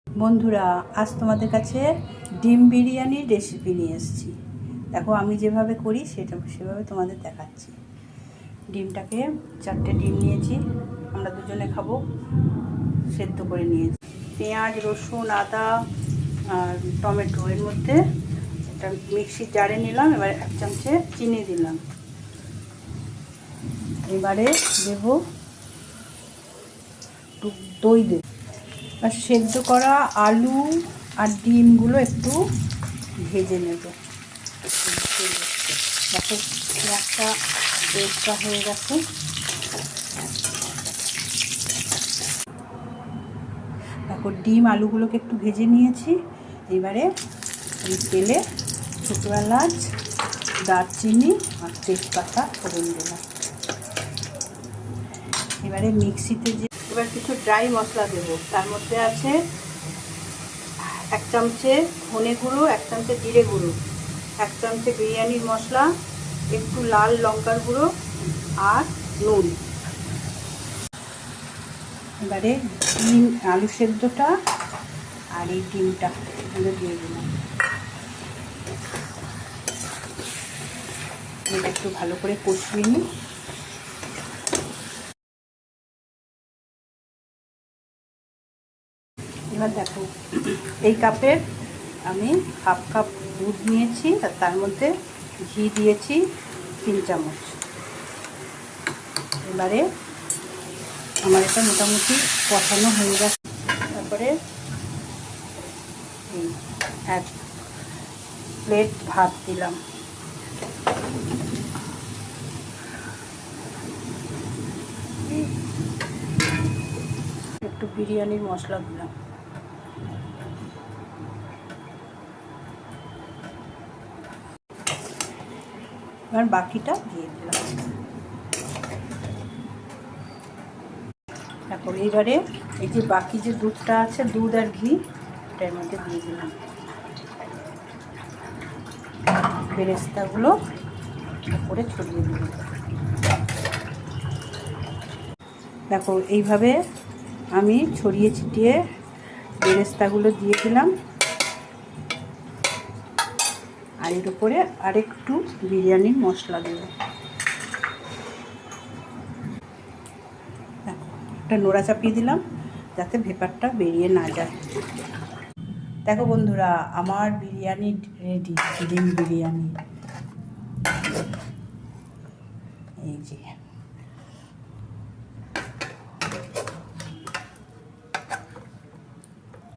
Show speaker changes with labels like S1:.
S1: বন্ধুরা, আজ তোমাদের কাছে ডিম বিরিয়ানির রেসিপি নিয়ে এসেছি। দেখো আমি যেভাবে করি সেভাবে তোমাদের দেখাচ্ছি। ডিমটাকে 4টে ডিম নিয়েছি, আমরা দুজনে খাবো, সেদ্ধ করে নিয়েছি। পেঁয়াজ, রসুন, আদা আর টমেটো এর মধ্যে একটা মিক্সির জারে নিলাম। এবার 1 চামচে চিনি দিলাম। এবারে দেব দই দেব। আর সেদ্ধ করা আলু আর ডিমগুলো একটু ভেজে নেব। দেখো একটা বেগটা হয়ে গেছে। দেখো ডিম আলুগুলোকে একটু ভেজে নিয়েছি। এবারে এই তেলে ছোটো এলাচ, দারচিনি আর তেজপাতা ফোড়ন দিলাম। এবারে মিক্সিতে এবার কিছু ড্রাই মশলা দেবো। তার মধ্যে আছে 1 চামচে ধনে গুঁড়ো, 1 চামচে জিরে গুঁড়ো, 1 চামচে বিরিয়ানির মশলা, একটু লাল লঙ্কার গুঁড়ো আর নুন। এবারে ডিম আলু সেদ্ধটা আর এই ডিমটা এগুলো দিয়ে দিলাম। এটা একটু ভালো করে কষিয়ে নিই। এবার দেখো এই কাপের আমি হাফ কাপ দুধ নিয়েছি আর তার মধ্যে ঘি দিয়েছি 3 চামচ। এবারে আমার এটা মোটামুটি কষানো হয়ে গেছে। তারপরে 1 প্লেট ভাত দিলাম। একটু বিরিয়ানির মশলা দিলাম। এবার বাকিটা দিয়ে দিলাম। তারপর এবারে এই যে বাকি যে দুধটা আছে, দুধ আর ঘি এটার মধ্যে দিয়ে দিলাম। বেরেস্তাগুলো উপরে ছড়িয়ে দিলাম। দেখো এইভাবে আমি ছড়িয়ে ছিটিয়ে বেরেস্তাগুলো দিয়ে দিলাম। আর এর উপরে আরেকটু বিরিয়ানির মশলা দেব। দেখো একটা নোড়া চাপিয়ে দিলাম যাতে ভেপারটা বেরিয়ে না যায়। দেখো বন্ধুরা, আমার বিরিয়ানি রেডি, ডিম বিরিয়ানি। এই যে